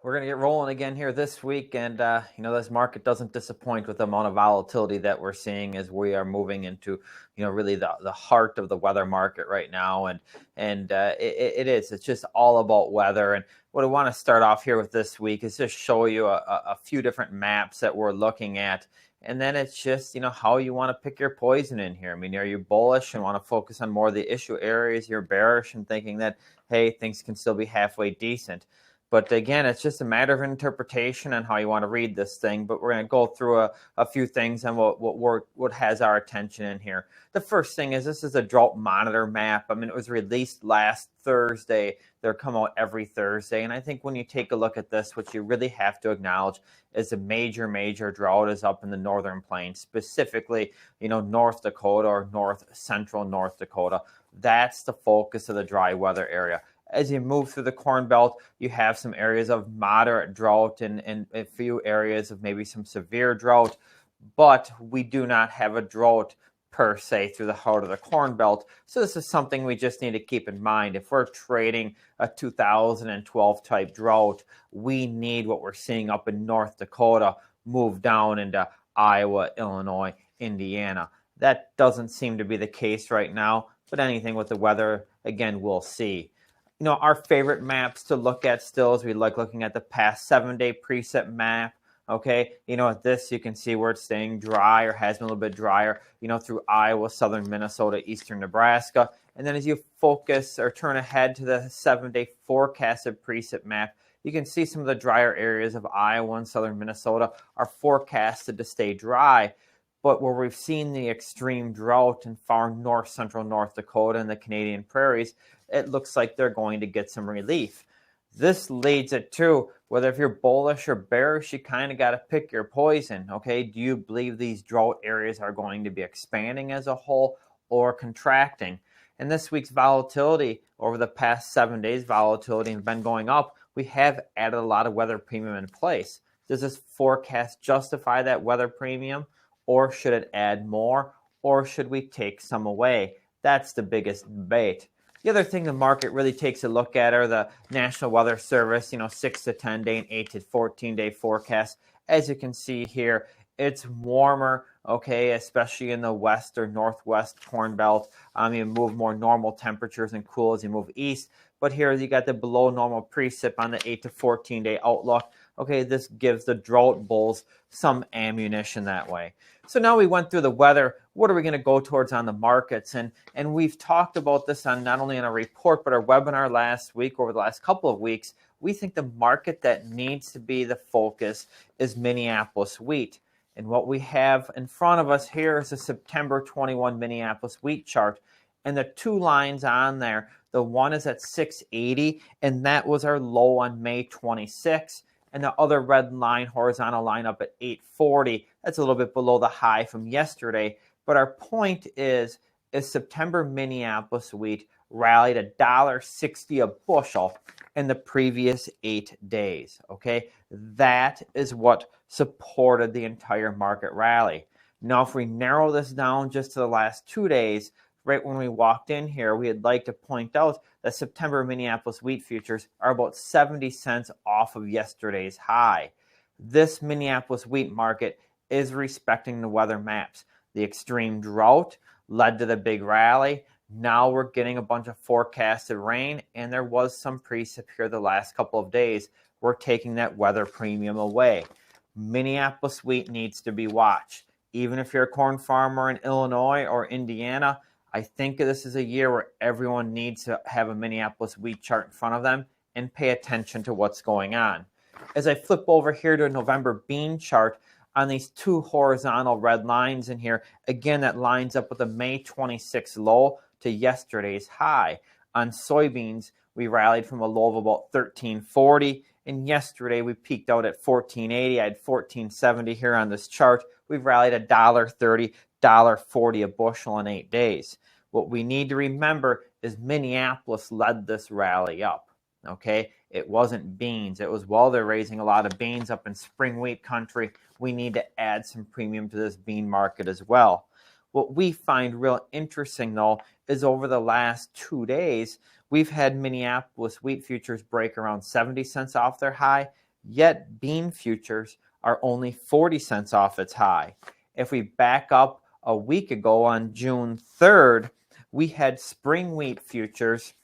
We're going to get rolling again here this week, and this market doesn't disappoint with the amount of volatility that we're seeing as we are moving into, really the heart of the weather market right now, it's just all about weather. And what I want to start off here with this week is just show you a few different maps that we're looking at, and then it's just how you want to pick your poison in here. I mean, are you bullish and want to focus on more of the issue areas? You're bearish and thinking that hey, things can still be halfway decent. But again, it's just a matter of interpretation and how you want to read this thing. But we're going to go through a few things and what has our attention in here. The first thing is this is a drought monitor map. I mean, it was released last Thursday. They're come out every Thursday. And I think when you take a look at this, what you really have to acknowledge is a major drought is up in the northern plains, specifically, North Dakota or north central North Dakota. That's the focus of the dry weather area. As you move through the Corn Belt, you have some areas of moderate drought and a few areas of maybe some severe drought, but we do not have a drought per se through the heart of the Corn Belt. So this is something we just need to keep in mind. If we're trading a 2012 type drought, we need what we're seeing up in North Dakota move down into Iowa, Illinois, Indiana. That doesn't seem to be the case right now, but anything with the weather, again, we'll see. Our favorite maps to look at still is we like looking at the past 7-day preset map. Okay, at this you can see where it's staying dry or has been a little bit drier, through Iowa, southern Minnesota, eastern Nebraska. And then as you focus or turn ahead to the 7-day forecasted preset map, you can see some of the drier areas of Iowa and southern Minnesota are forecasted to stay dry. But where we've seen the extreme drought in far north central North Dakota and the Canadian prairies, it looks like they're going to get some relief. This leads it to whether if you're bullish or bearish, you kind of got to pick your poison. Okay, do you believe these drought areas are going to be expanding as a whole or contracting? And this week's volatility over the past 7 days, volatility has been going up. We have added a lot of weather premium in place. Does this forecast justify that weather premium? Or should it add more? Or should we take some away? That's the biggest debate. The other thing the market really takes a look at are the National Weather Service, 6 to 10 day and 8 to 14 day forecast. As you can see here, it's warmer, okay, especially in the west or northwest Corn Belt. You move more normal temperatures and cool as you move east. But here you got the below normal precip on the 8 to 14 day outlook. Okay, this gives the drought bulls some ammunition that way. So now we went through the weather. What are we going to go towards on the markets? And we've talked about this on not only in a report, but our webinar last week, over the last couple of weeks. We think the market that needs to be the focus is Minneapolis wheat. And what we have in front of us here is the September 21 Minneapolis wheat chart. And the two lines on there, the one is at 680, and that was our low on May 26. And the other red line, horizontal line up at 840, that's a little bit below the high from yesterday. But our point is September Minneapolis wheat rallied $1.60 a bushel in the previous 8 days. Okay, that is what supported the entire market rally. Now, if we narrow this down just to the last 2 days, right when we walked in here, we'd like to point out that September Minneapolis wheat futures are about 70 cents off of yesterday's high. This Minneapolis wheat market is respecting the weather maps. The extreme drought led to the big rally. Now we're getting a bunch of forecasted rain, and there was some precip here the last couple of days. We're taking that weather premium away. Minneapolis wheat needs to be watched. Even if you're a corn farmer in Illinois or Indiana, I think this is a year where everyone needs to have a Minneapolis wheat chart in front of them and pay attention to what's going on. As I flip over here to a November bean chart, on these two horizontal red lines in here, again, that lines up with the May 26 low to yesterday's high. On soybeans, we rallied from a low of about 1340, and yesterday we peaked out at 1480. I had 1470 here on this chart. We've rallied $1.30, $1.40 a bushel in 8 days. What we need to remember is Minneapolis led this rally up. Okay, it wasn't beans. It was, well, they're raising a lot of beans up in spring wheat country. We need to add some premium to this bean market as well. What we find real interesting, though, is over the last 2 days, we've had Minneapolis wheat futures break around 70 cents off their high, yet bean futures are only 40 cents off its high. If we back up a week ago on June 3rd, we had spring wheat futures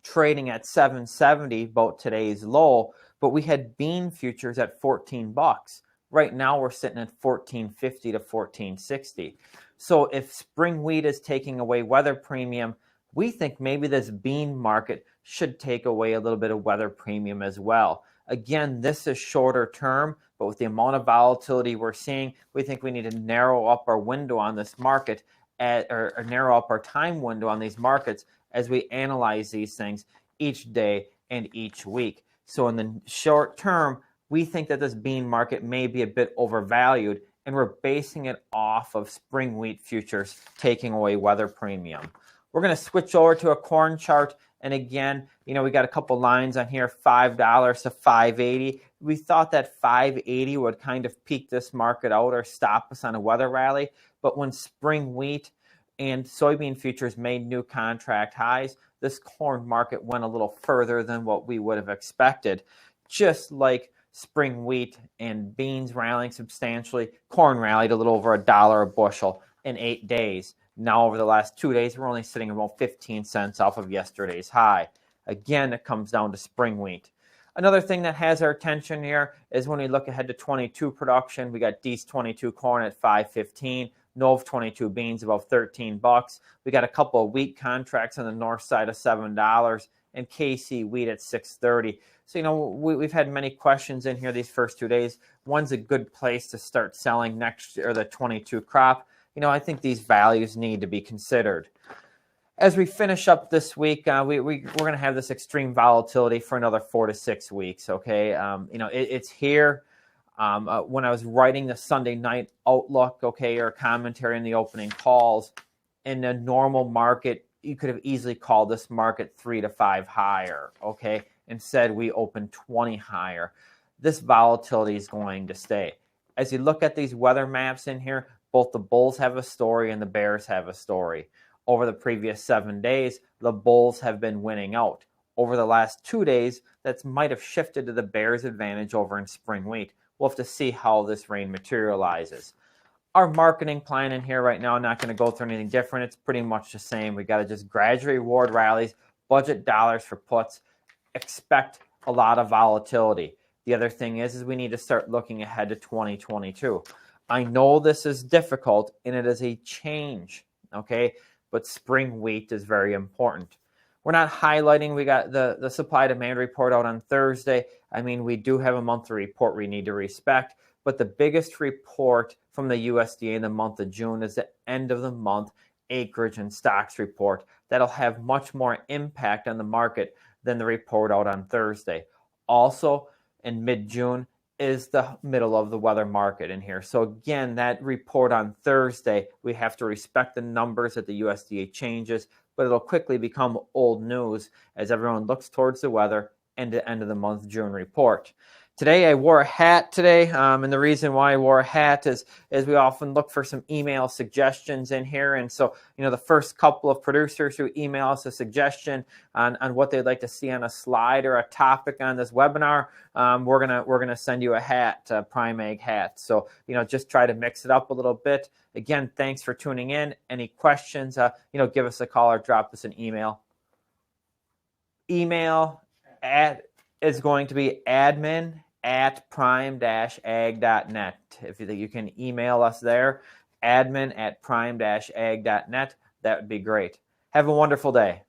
trading at $7.70, about today's low, but we had bean futures at 14 bucks. Right now we're sitting at 14.50 to 14.60. So if spring wheat is taking away weather premium, we think maybe this bean market should take away a little bit of weather premium as well. Again, this is shorter term, but with the amount of volatility we're seeing, we think we need to narrow up our window on this market or narrow up our time window on these markets as we analyze these things each day and each week. So in the short term, we think that this bean market may be a bit overvalued, and we're basing it off of spring wheat futures taking away weather premium. We're going to switch over to a corn chart. And again, we got a couple lines on here, $5 to $5.80. We thought that $5.80 would kind of peak this market out or stop us on a weather rally. But when spring wheat and soybean futures made new contract highs, this corn market went a little further than what we would have expected. Just like spring wheat and beans rallying substantially, corn rallied a little over $1 a bushel in 8 days. Now, over the last 2 days, we're only sitting about 15 cents off of yesterday's high. Again, it comes down to spring wheat. Another thing that has our attention here is when we look ahead to 22 production, we got Dees 22 corn at 5.15, Nov 22 beans above 13 bucks. We got a couple of wheat contracts on the north side of $7, and KC wheat at 6.30. So, we've had many questions in here these first 2 days. When's a good place to start selling next year, the 22 crop? I think these values need to be considered. As we finish up this week, we're going to have this extreme volatility for another 4 to 6 weeks, okay? It's here. When I was writing the Sunday night outlook, okay, or commentary in the opening calls, in a normal market, you could have easily called this market 3 to 5 higher, okay? Instead, we opened 20 higher. This volatility is going to stay. As you look at these weather maps in here, both the bulls have a story and the bears have a story. Over the previous 7 days, the bulls have been winning out. Over the last 2 days, that might have shifted to the bears' advantage over in spring wheat. We'll have to see how this rain materializes. Our marketing plan in here right now, not going to go through anything different. It's pretty much the same. We got to just gradually reward rallies, budget dollars for puts, expect a lot of volatility. The other thing is we need to start looking ahead to 2022. I know this is difficult and it is a change, okay? But spring wheat is very important. We're not highlighting, we got the supply demand report out on Thursday. I mean, we do have a monthly report we need to respect, but the biggest report from the USDA in the month of June is the end of the month acreage and stocks report. That'll have much more impact on the market than the report out on Thursday. Also, in mid-June is the middle of the weather market in here. So again, that report on Thursday, we have to respect the numbers that the USDA changes, but it'll quickly become old news as everyone looks towards the weather and the end of the month June report. Today I wore a hat today, and the reason why I wore a hat is we often look for some email suggestions in here, and so the first couple of producers who email us a suggestion on what they'd like to see on a slide or a topic on this webinar, we're gonna send you a hat, a Prime Ag hat. So just try to mix it up a little bit. Again, thanks for tuning in. Any questions? Give us a call or drop us an email. Email is going to be admin@prime-ag.net. If you can email us there, admin@prime-ag.net, that would be great. Have a wonderful day.